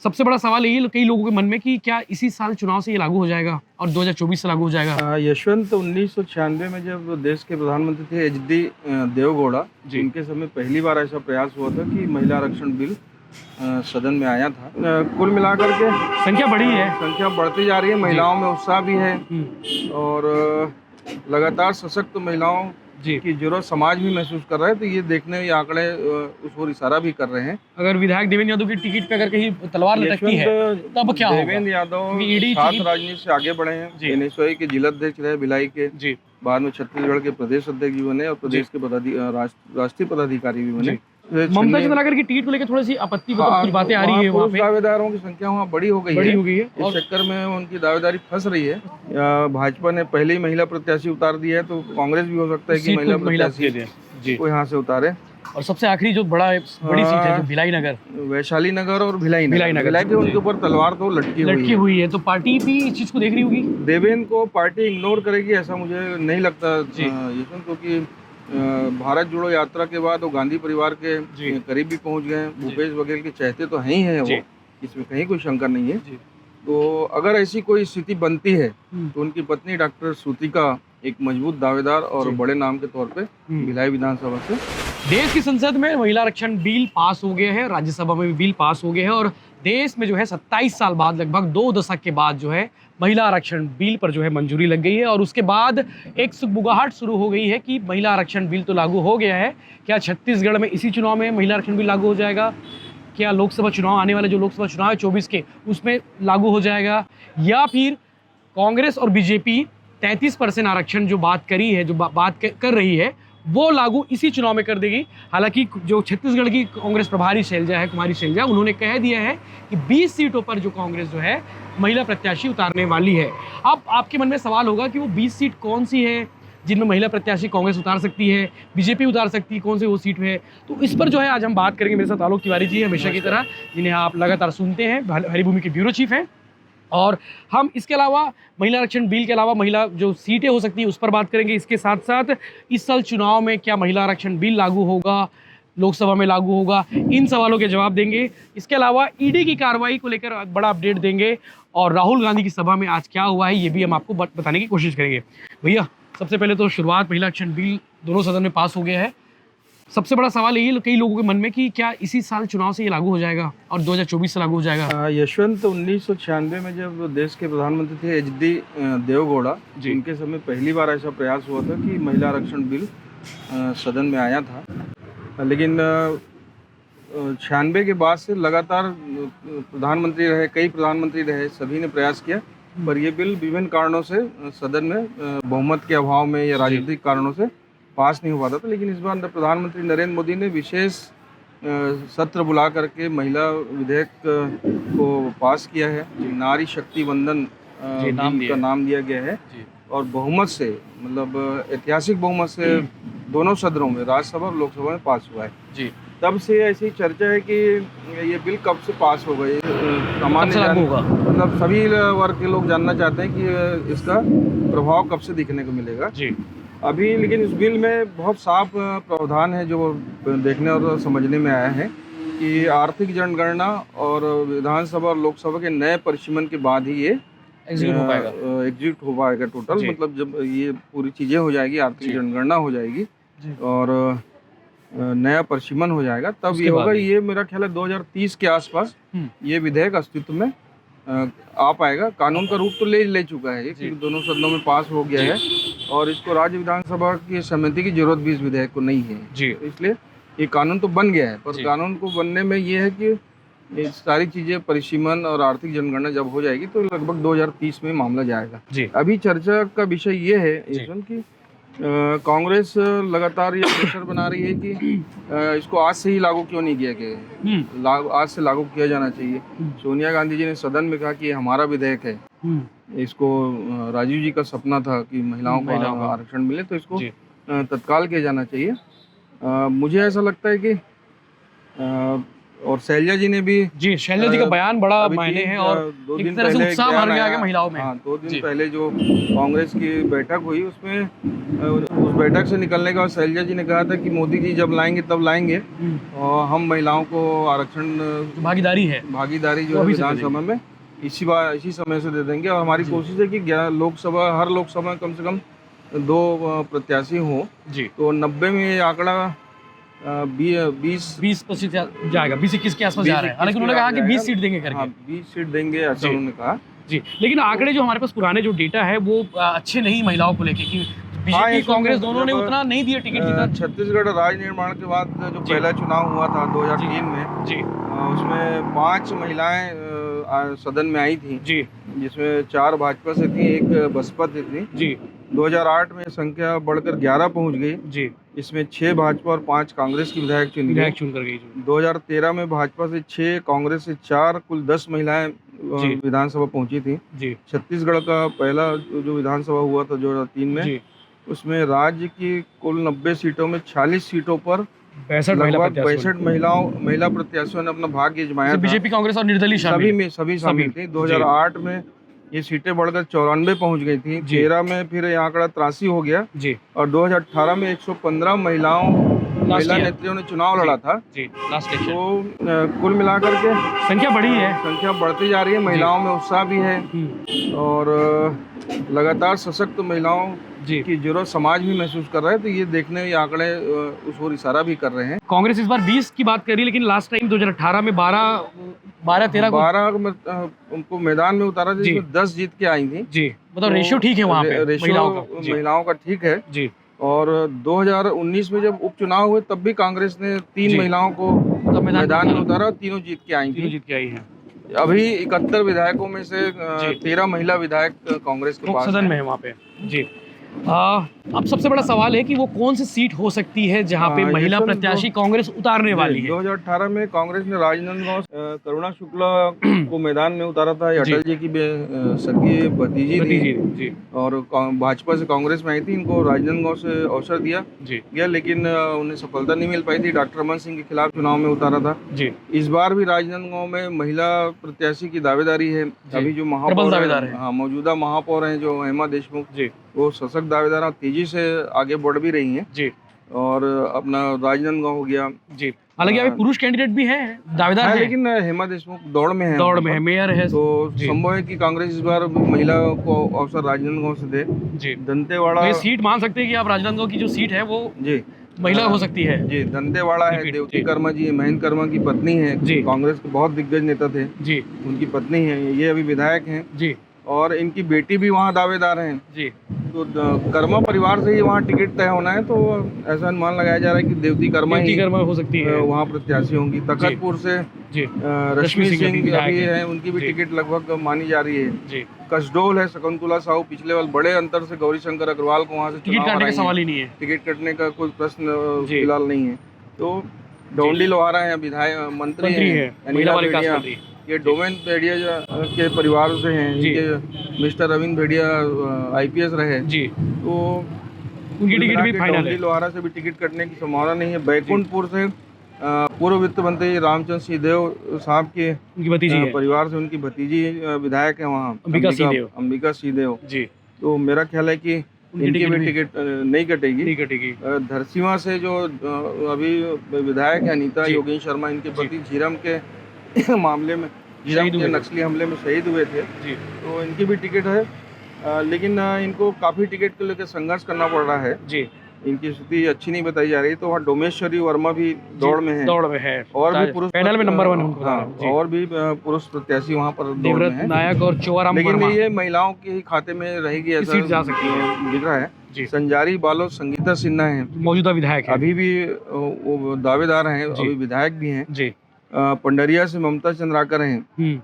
सबसे बड़ा सवाल यही कई लोगों के मन में कि क्या इसी साल चुनाव से ये लागू हो जाएगा और 2024 से लागू हो जाएगा। यशवंत 1996 में जब देश के प्रधानमंत्री थे एच.डी. देवगौड़ा, उनके समय पहली बार ऐसा प्रयास हुआ था कि महिला आरक्षण बिल सदन में आया था। कुल मिलाकर के संख्या बढ़ी है, संख्या बढ़ती जा रही है, महिलाओं में उत्साह भी है और लगातार सशक्त महिलाओं की जरूरत समाज भी महसूस कर रहा है। तो ये देखने ये आंकड़े उस ओर इशारा भी कर रहे हैं। अगर विधायक देवेंद्र यादव की टिकट पे अगर कहीं तलवार लटकती है तब क्या होगा? देवेंद्र यादव 7 राजनीति से आगे बढ़े हैं। एनएसयूआई के जिलाध्यक्ष रहे भिलाई के, बाद में छत्तीसगढ़ के प्रदेश अध्यक्ष भी बने और प्रदेश के राष्ट्रीय पदाधिकारी भी बने। ममता चंद्राकर की टिकट को लेकर थोड़ी सी आपत्ति की बातें आ रही है, वहाँ पे दावेदारों की संख्या वहाँ बड़ी हो गई है। इस चक्कर में उनकी दावेदारी फंस रही है। भाजपा ने पहले ही महिला प्रत्याशी उतार दिया है, तो कांग्रेस भी हो सकता है कि महिला प्रत्याशी को यहाँ से उतारे। और सबसे आखिरी जो बड़ी सीट है जो भिलाई नगर, वैशाली नगर और भिलाई नगर के उनके ऊपर तलवार तो लटकी हुई है। तो पार्टी भी इस चीज को देख रही होगी। देवेंद्र को पार्टी इग्नोर करेगी ऐसा मुझे नहीं लगता, क्योंकि भारत जोड़ो यात्रा के बाद वो गांधी परिवार के करीब भी पहुंच गए। भूपेश बघेल के चाहते तो हैं ही हैं वो, इसमें कहीं कोई शंका नहीं है। तो अगर ऐसी कोई स्थिति बनती है तो उनकी पत्नी डॉक्टर श्रुतिका एक मजबूत दावेदार और बड़े नाम के तौर पे भिलाई विधानसभा से। देश की संसद में महिला आरक्षण बिल पास हो गया है, राज्यसभा में भी बिल पास हो गया है और देश में जो है 27 साल बाद, लगभग 2 दशक के बाद जो है महिला आरक्षण बिल पर जो है मंजूरी लग गई है। और उसके बाद एक सुगबुगाहट शुरू हो गई है कि महिला आरक्षण बिल तो लागू हो गया है, क्या छत्तीसगढ़ में इसी चुनाव में महिला आरक्षण बिल लागू हो जाएगा? क्या लोकसभा चुनाव आने वाले जो लोकसभा चुनाव है 24 के, उसमें लागू हो जाएगा? या फिर कांग्रेस और बीजेपी 33% आरक्षण जो बात करी है, जो बात कर रही है, वो लागू इसी चुनाव में कर देगी? हालांकि जो छत्तीसगढ़ की कांग्रेस प्रभारी शैलजा है, कुमारी शैलजा, उन्होंने कह दिया है कि 20 सीटों पर जो कांग्रेस जो है महिला प्रत्याशी उतारने वाली है। अब आपके मन में सवाल होगा कि वो 20 सीट कौन सी है जिनमें महिला प्रत्याशी कांग्रेस उतार सकती है, बीजेपी उतार सकती है, कौन सी वो सीट है? तो इस पर जो है आज हम बात करेंगे। मेरे साथ आलोक तिवारी जी हमेशा की तरह, जिन्हें आप लगातार सुनते हैं, हरिभूमि के ब्यूरो चीफ हैं। और हम इसके अलावा महिला आरक्षण बिल के अलावा महिला जो सीटें हो सकती है उस पर बात करेंगे। इसके साथ साथ इस साल चुनाव में क्या महिला आरक्षण बिल लागू होगा, लोकसभा में लागू होगा, इन सवालों के जवाब देंगे। इसके अलावा ईडी की कार्रवाई को लेकर बड़ा अपडेट देंगे और राहुल गांधी की सभा में आज क्या हुआ है ये भी हम आपको बताने की कोशिश करेंगे। भैया सबसे पहले तो शुरुआत, महिला आरक्षण बिल दोनों सदन में पास हो गया है। सबसे बड़ा सवाल यही कई लोगों के मन में कि क्या इसी साल चुनाव से ये लागू हो जाएगा और 2024 से लागू हो जाएगा। यशवंत 1996 में जब देश के प्रधानमंत्री थे एच.डी. देवगौड़ा, उनके समय पहली बार ऐसा प्रयास हुआ था कि महिला आरक्षण बिल सदन में आया था। लेकिन 96 के बाद से लगातार प्रधानमंत्री रहे, कई प्रधानमंत्री रहे, सभी ने प्रयास किया, पर ये बिल विभिन्न कारणों से सदन में बहुमत के अभाव में या राजनीतिक कारणों से पास नहीं हुआ था। लेकिन इस बार प्रधानमंत्री नरेंद्र मोदी ने विशेष सत्र बुला करके महिला विधेयक को पास किया है। नारी शक्ति वंदन का नाम दिया गया है और बहुमत से, मतलब ऐतिहासिक बहुमत से दोनों सदनों में, राज्यसभा और लोकसभा में पास हुआ है। तब से ऐसी चर्चा है कि ये बिल कब से पास होगा, ये सामान्य मतलब सभी वर्ग के लोग जानना चाहते हैं कि इसका प्रभाव कब से दिखने को मिलेगा अभी। लेकिन इस बिल में बहुत साफ प्रावधान है जो देखने और समझने में आया है कि आर्थिक जनगणना और विधानसभा और लोकसभा के नए परिसीमन के बाद ही ये एग्जीक्यूट हो पाएगा टोटल। मतलब जब ये पूरी चीज़ें हो जाएगी, आर्थिक जनगणना हो जाएगी और नया परिसीमन हो जाएगा, तब ये होगा। ये मेरा ख्याल है 2030 के आसपास ये विधेयक अस्तित्व में आ पाएगा। कानून का रूप तो ले चुका है कि दोनों सदनों में पास हो गया है और इसको राज्य विधानसभा की सहमति की जरूरत भी इस विधेयक को नहीं है तो इसलिए ये कानून तो बन गया है। पर कानून को बनने में ये है कि ये सारी चीजें, परिसीमन और आर्थिक जनगणना जब हो जाएगी तो लगभग 2030 में मामला जाएगा। अभी चर्चा का विषय ये है कि कांग्रेस लगातार ये प्रेशर बना रही है कि इसको आज से ही लागू क्यों नहीं किया गया, आज से लागू किया जाना चाहिए। सोनिया गांधी जी ने सदन में कहा कि ये हमारा विधेयक है, इसको राजीव जी का सपना था कि महिलाओं को आरक्षण मिले, तो इसको तत्काल किया जाना चाहिए। मुझे ऐसा लगता है कि और शैलजा जी ने भी, शैलजा जी का बयान बड़ा मायने है और 2 दिन तरह से उत्साह भर गया महिलाओं में। 2 दिन पहले जो कांग्रेस की बैठक हुई उसमें उस बैठक से निकलने के बाद शैलजा जी ने कहा था कि मोदी जी जब लाएंगे तब लाएंगे और हम महिलाओं को आरक्षण जो भागीदारी है भागीदारी जो वो है अभी से विधानसभा में इसी समय से दे देंगे। और हमारी कोशिश है कि हर लोकसभा में कम से कम 2 प्रत्याशी हों। जी। तो 90 में ये आंकड़ा 20-25 जाएगा, 20-21 के आसपास जा रहा है। हालांकि उन्होंने कहा कि 20 सीट देंगे करके। हाँ, 20 सीट देंगे ऐसा उन्होंने कहा। जी, लेकिन आंकड़े जो हमारे पास पुराने जो डेटा है वो अच्छे नहीं महिलाओं को लेके, कि बीजेपी कांग्रेस दोनों ने उतना नहीं दिया टिकट जितना। छत्तीसगढ़ राज्य निर्माण के बाद जो पहला चुनाव हुआ था 2003 में जी, उसमें 5 महिलाएं सदन में आई थी जी, जिसमें 4 भाजपा से थी, 1 बसपा से थी जी। 2008 में संख्या बढ़कर 11 पहुंच गई। जी, इसमें 6 भाजपा और 5 कांग्रेस की विधायक चुनी गई। चुन कर गई। 2013 में भाजपा से 6, कांग्रेस से 4, कुल 10 महिलाएं विधानसभा पहुंची थी। जी, छत्तीसगढ़ का पहला जो विधानसभा हुआ था 2003 में, उसमें राज्य की कुल 90 सीटों में 46 सीटों पर 62 महिला प्रत्याशियों ने अपना भाग्य आजमाया था। बीजेपी कांग्रेस और निर्दलीय सभी शामिल थी। 2008 में ये सीटें बढ़कर 94 पहुंच गई थी। 13 में फिर ये आंकड़ा 83 हो गया जी। और 2018 में 115 महिला नेत्रियों ने चुनाव लड़ा था जी, लास्ट इलेक्शन। तो कुल मिलाकर के संख्या बढ़ती जा रही है। महिलाओं में उत्साह भी है और लगातार सशक्त महिलाओं की जरूरत समाज भी महसूस कर रहा है। तो ये देखने ये आंकड़े उस ओर इशारा भी कर रहे हैं। कांग्रेस इस बार 20 की बात कर रही है, लेकिन लास्ट टाइम 2018 में 12-13 उनको मैदान में उतारा था, जिसमें 10 जीत के आई थी। जी, मतलब रेशियो ठीक है वहाँ पे महिलाओं का ठीक है जी। और 2019 में जब उपचुनाव हुए तब भी कांग्रेस ने 3 महिलाओं को मैदान में उतारा, तीनों जीत के आई हैं। अभी 71 विधायकों में से 13 महिला विधायक कांग्रेस के पास सदन में है वहाँ पे जी। अब सबसे बड़ा सवाल है कि वो कौन सी सीट हो सकती है जहाँ पे महिला प्रत्याशी कांग्रेस उतारने वाली है। 2018 में कांग्रेस ने राजनांदगांव करुणा शुक्ला को मैदान में उतारा था। अटल जी की सगी भतीजी थी और भाजपा से कांग्रेस में आई थी। इनको राजनांदगांव से अवसर दिया गया, लेकिन उन्हें सफलता नहीं मिल पाई थी। डॉक्टर रमन सिंह के खिलाफ चुनाव में उतारा था। इस बार भी राजनांदगांव में महिला प्रत्याशी की दावेदारी है। अभी जो महापौर मौजूदा महापौर हैं जो हेमा देशमुख, वो सशक्त दावेदार तेजी से आगे बढ़ भी रही हैं जी। और अपना राजनांदगांव हो गया जी। हालांकि अभी पुरुष कैंडिडेट भी हैं, दावेदार हैं, लेकिन हेमा देशमुख दौड़ में है, मेयर है। तो संभव है कि कांग्रेस इस बार महिला को अवसर राजनांदगांव से दे जी। दंतेवाड़ा ये सीट मान सकते हैं कि आप राजनांदगांव की जो सीट है वो जी महिला हो सकती है जी। दंतेवाड़ा है, देवती कर्मा जी, महेंद्र कर्मा की पत्नी है जी। कांग्रेस के बहुत दिग्गज नेता थे जी, उनकी पत्नी है, ये अभी विधायक हैं जी। और इनकी बेटी भी वहाँ दावेदार हैं जी। तो कर्मा परिवार से ही वहाँ टिकट तय होना है। तो ऐसा अनुमान लगाया जा रहा है कि देवती कर्मा हो सकती है, वहाँ प्रत्याशी होंगी। तखतपुर से रश्मि सिंह अभी है, उनकी भी टिकट लगभग मानी जा रही है जी। कसडोल है, शकुंतला साहू पिछले वाले बड़े अंतर से गौरी शंकर अग्रवाल को वहाँ से टिकट काटने का सवाल ही नहीं है। टिकट कटने का कोई प्रश्न फिलहाल नहीं है। तो डोंडी लोहारा है, विधायक मंत्री है। ये डोमेन भेड़िया के परिवार से हैं। इनके मिस्टर रविंद्र भेड़िया IPS रहे जी। तो उनकी टिकट भी फाइनल है। लोहारा से भी टिकट कटने की संभावना नहीं है। बैकुंठपुर से पूर्व वित्त मंत्री रामचंद्र सिंहदेव साहब के परिवार से उनकी भतीजी विधायक है वहाँ, अंबिका सिंहदेव जी। तो मेरा ख्याल है कि इनकी भी टिकट नहीं कटेगी। धरसीवा से जो अभी विधायक है अनीता योगेश शर्मा, इनके पति झीरम के मामले में नक्सली हमले में शहीद हुए थे जी। तो इनकी भी टिकट है, लेकिन इनको काफी टिकट को लेकर संघर्ष करना पड़ रहा है जी। इनकी स्थिति अच्छी नहीं बताई जा रही। तो वहाँ डोमेश्वरी वर्मा भी दौड़ में है और भी पुरुष पैनल में नंबर 1 और भी पुरुष प्रत्याशी वहाँ पर दौड़ में है, नायक और चोराम। लेकिन ये महिलाओं के ही खाते में रहेगी ऐसा जा सकती है, दिख रहा है। संजारी बालो संगीता सिन्हा है, मौजूदा विधायक है, अभी भी वो दावेदार हैं, अभी विधायक भी हैं जी। पंडरिया से ममता चंद्राकर हैं।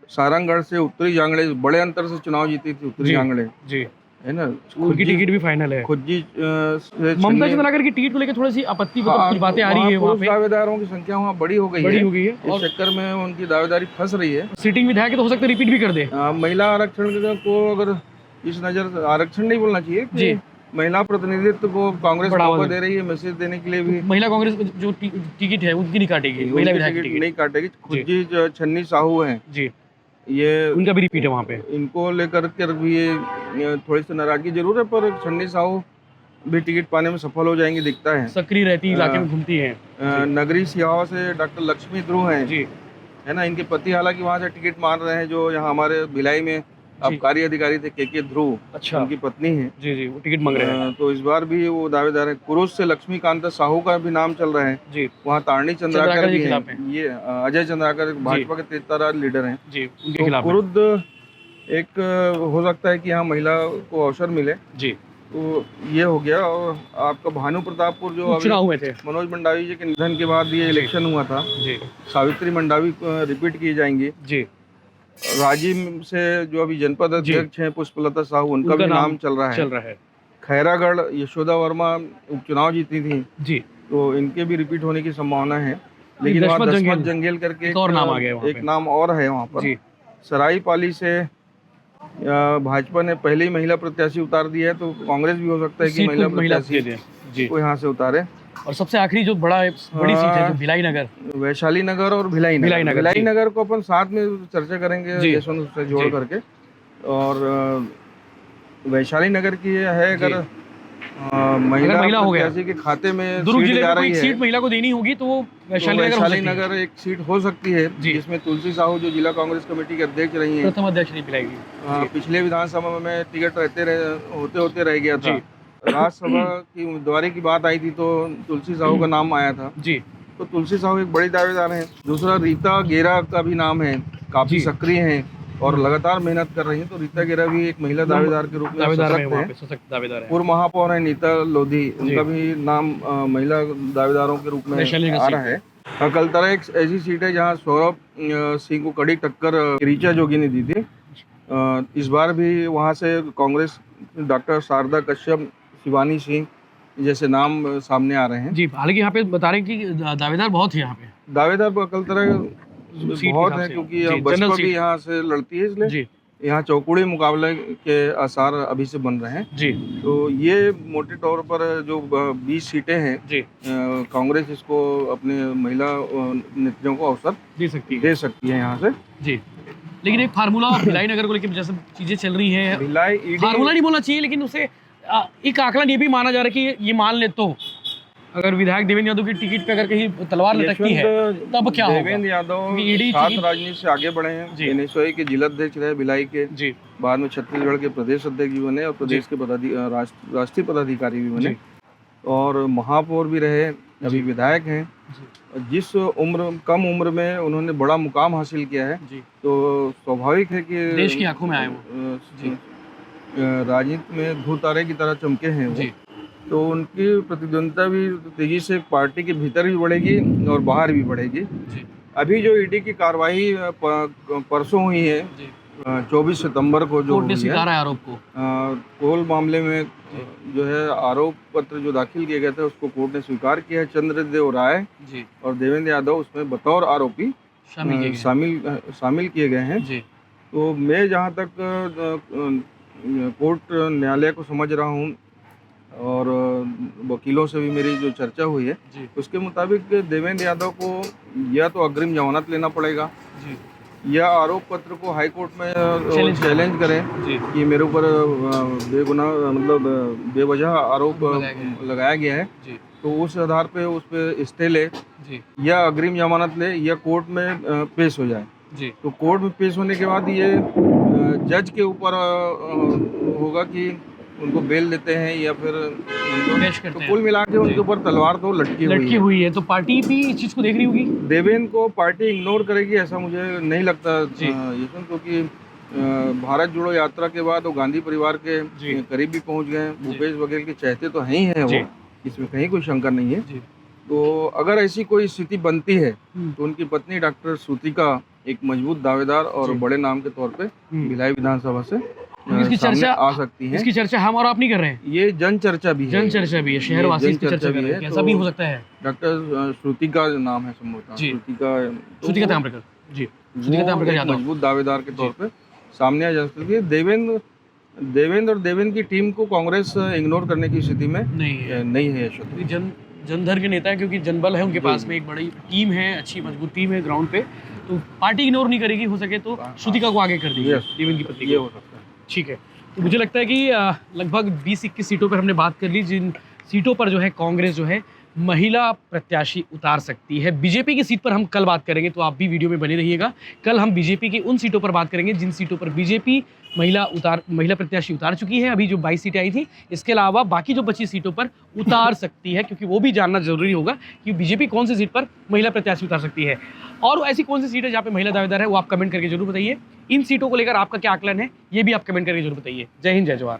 सारंगगढ़ से उत्तरी जांगड़े बड़े अंतर से चुनाव जीती थी उत्तरी जांगड़े जी, है ना। उनकी टिकट भी फाइनल है। खुज्जी ममता चंद्राकर की टिकट को लेकर थोड़ी सी आपत्ति की बातें आ रही है। वहाँ पे दावेदारों की संख्या वहाँ बड़ी हो गई है इस चक्कर में उनकी दावेदारी फंस रही है। सिटिंग विधायक तो हो सकता है रिपीट भी कर दे। महिला आरक्षण को अगर इस नजर आरक्षण नहीं बोलना चाहिए जी, महिला प्रतिनिधित्व को कांग्रेस बढ़ावा दे रही है, मैसेज देने के लिए भी। महिला कांग्रेस जो टिकट है उनकी नहीं काटेगी, महिला विधायक टिकट नहीं काटेगी। खुज्जी जो छन्नी साहू हैं जी, ये उनका भी रिपीट है वहाँ पे। इनको लेकर के भी ये थोड़ी सी नाराजगी जरूर है, पर छन्नी साहू भी टिकट पाने में सफल हो जाएंगी दिखता है। सक्रिय रहती इलाके में घूमती हैं। नगरी सिहावा से डॉक्टर लक्ष्मी ध्रुव हैं, जी है ना। इनके पति हालांकि वहाँ से टिकट मार रहे हैं, जो यहाँ हमारे भिलाई में आबकारी अधिकारी थे के ध्रुव, अच्छा उनकी पत्नी है। जी जी, वो टिकट मांग रहे हैं। तो इस बार भी वो दावेदार है। कुरुस से लक्ष्मीकांत साहू का भी नाम चल रहा है, जी वहाँ तारणी चंद्राकर जी भी के हैं। खिलाफ है। ये अजय चंद्राकर भाजपा के तेजतर्रार लीडर हैं। जी उनके तो खिलाफ है। कुरुद एक हो सकता है कि यहाँ महिला को अवसर मिले, जी तो ये हो गया। और आपका भानु प्रतापपुर जो अभी चुनाव हुए थे। मनोज मंडावी जी के निधन के बाद ये इलेक्शन हुआ था, जी सावित्री मंडावी रिपीट की जाएंगी। जी राजिम से जो अभी जनपद अध्यक्ष हैं पुष्पलता साहू, उनका भी नाम चल रहा है। खैरागढ़ यशोदा वर्मा उपचुनाव जीती थी, जी तो इनके भी रिपीट होने की संभावना है। लेकिन वहाँ दशमत जंगेल करके एक और नाम आ गया वहाँ एक नाम और है वहाँ पर। जी सराईपाली से भाजपा ने पहले ही महिला प्रत्याशी उतार दिया है, तो कांग्रेस भी हो सकता है कि महिला प्रत्याशी को यहाँ से उतारे। और सबसे आखिरी जो बड़ी सीट है, जो भिलाई नगर, वैशाली नगर और भिलाई नगर को अपन साथ में चर्चा करेंगे यशवंत से जोड़ करके। और वैशाली नगर की है, अगर महिला हो गया के खाते में दुर्ग जिले में कोई सीट महिला को देनी होगी तो वो वैशाली नगर एक सीट हो सकती है, जिसमें तुलसी साहू जो जिला कांग्रेस कमेटी के अध्यक्ष रही हैं, प्रथम अध्यक्ष नहीं पिलाएगी। पिछले विधानसभा में टिकट होते रह गया था। राज्यसभा की उम्मीदवारी की बात आई थी तो तुलसी साहू का नाम आया था जी, तो तुलसी साहू एक बड़ी दावेदार हैं। दूसरा रीता गेरा का भी नाम है, काफी सक्रिय हैं और लगातार मेहनत कर रही हैं, तो रीता गेरा भी एक महिला दावेदार के रूप में सशक्त है। पूर्व महापौर है नीता लोधी, उनका भी नाम महिला दावेदारों के रूप में आ रहा है। अकलतरा एक ऐसी सीट है जहाँ सौरभ सिंह को कड़ी टक्कर ऋचा जोगी ने दी थी। इस बार भी वहाँ से कांग्रेस डॉक्टर शारदा कश्यप, शिवानी सिंह जैसे नाम सामने आ रहे हैं जी। हालांकि यहाँ पे बता रहे हैं कि दावेदार बहुत है, यहाँ पे दावेदार अकलतरा बहुत है, क्योंकि बसपा भी यहाँ से लड़ती है, इसलिए यहाँ चौकुड़ी मुकाबले के आसार अभी से बन रहे हैं जी। तो ये मोटे तौर पर जो 20 सीटें हैं जी, कांग्रेस इसको अपने महिला नेताओं को अवसर दे सकती है यहाँ से जी। लेकिन एक फार्मूला भिलाई नगर को लेकर जैसे चीजें चल रही है, भिलाई फार्मूला नहीं बोलना चाहिए, लेकिन उसे एक आकलन ये भी माना जा रहा है कि ये मान ले तो अगर विधायक देवेंद्र यादव की टिकट पे अगर कहीं तलवार लटकती है तब क्या होगा। देवेंद्र यादव छात्र राजनीति से आगे बढ़े हैं, एनएसयूआई के जिला अध्यक्ष रहे भिलाई के जी, बाद में छत्तीसगढ़ के प्रदेश अध्यक्ष भी बने और प्रदेश के राष्ट्रीय पदाधिकारी भी बने और महापौर भी रहे, अभी विधायक हैं। जिस कम उम्र में उन्होंने बड़ा मुकाम हासिल किया है, तो स्वाभाविक है कि देश की आंखों में आए वो राजनीति में धूल तारे की तरह चमके हैं वो, तो उनकी प्रतिद्वंदिता भी तेजी से पार्टी के भीतर भी बढ़ेगी और बाहर भी बढ़ेगी। अभी जो ईडी की कार्रवाई परसों हुई है 24 सितंबर को, जो कोर्ट ने स्वीकारा है आरोप को, कोल मामले में जो है आरोप पत्र जो दाखिल किए गए थे उसको कोर्ट ने स्वीकार किया है। चंद्रदेव राय और देवेंद्र यादव उसमें बतौर आरोपी शामिल किए गए हैं। तो मैं जहाँ तक कोर्ट न्यायालय को समझ रहा हूँ और वकीलों से भी मेरी जो चर्चा हुई है उसके मुताबिक देवेंद्र यादव को या तो अग्रिम जमानत लेना पड़ेगा या आरोप पत्र को हाई कोर्ट में चैलेंज करें कि मेरे ऊपर बेगुनाह मतलब बेवजह आरोप लगाया गया है, तो उस आधार पे उस पर स्टे ले या अग्रिम जमानत ले या कोर्ट में पेश हो जाए। तो कोर्ट में पेश होने के बाद ये जज के ऊपर होगा कि उनको बेल देते हैं या फिर पेश करते हैं। कुल मिला के उनके ऊपर तलवार तो लटकी हुई है। तो पार्टी भी इस चीज को देख रही होगी। देवेंद्र को पार्टी इग्नोर करेगी ऐसा मुझे नहीं लगता यशवंत, क्योंकि भारत जोड़ो यात्रा के बाद वो गांधी परिवार के करीब भी पहुंच गए। भूपेश बघेल के चाहते तो हैं ही हैं वो, इसमें कहीं कोई शंका नहीं है। तो अगर ऐसी कोई स्थिति बनती है तो उनकी पत्नी डॉक्टर श्रुतिका एक मजबूत दावेदार और बड़े नाम के तौर पे भिलाई विधानसभा से इसकी चर्चा आ सकती है। इसकी चर्चा हम और आप नहीं कर रहे हैं, ये जन चर्चा भी है, शहरवासी इसकी चर्चा भी है, कैसा भी हो सकता है। डॉक्टर श्रुतिका नाम है संभवतः, श्रुतिका ताम्रकर जी, मजबूत दावेदार के तौर पे सामने आ जा सकती है। देवेंद्र और देवेंद्र की टीम को कांग्रेस इग्नोर करने की स्थिति में नहीं है यशवंत। जनधर के नेता है, क्योंकि जनबल है उनके पास में, एक बड़ी टीम है, अच्छी मजबूत टीम है ग्राउंड पे, तो पार्टी इग्नोर नहीं करेगी, हो सके तो श्रुतिका को आगे कर देगी देवेंद्र की पत्नी। ये हो सकता है। ठीक है, तो मुझे लगता है कि लगभग 20-21 सीटों पर हमने बात कर ली, जिन सीटों पर जो है कांग्रेस जो है महिला प्रत्याशी उतार सकती है। बीजेपी की सीट पर हम कल बात करेंगे, तो आप भी वीडियो में बने रहिएगा। कल हम बीजेपी की उन सीटों पर बात करेंगे जिन सीटों पर बीजेपी महिला प्रत्याशी उतार चुकी है। अभी जो 22 सीटें आई थी, इसके अलावा बाकी जो बची सीटों पर उतार सकती है, क्योंकि वो भी जानना जरूरी होगा कि बीजेपी कौन सी सीट पर महिला प्रत्याशी उतार सकती है और ऐसी कौन सी सीट है जहाँ पे महिला दावेदार है, वो आप कमेंट करके जरूर बताइए। इन सीटों को लेकर आपका क्या आकलन है, ये भी आप कमेंट करके जरूर बताइए। जय हिंद, जय जवाहर।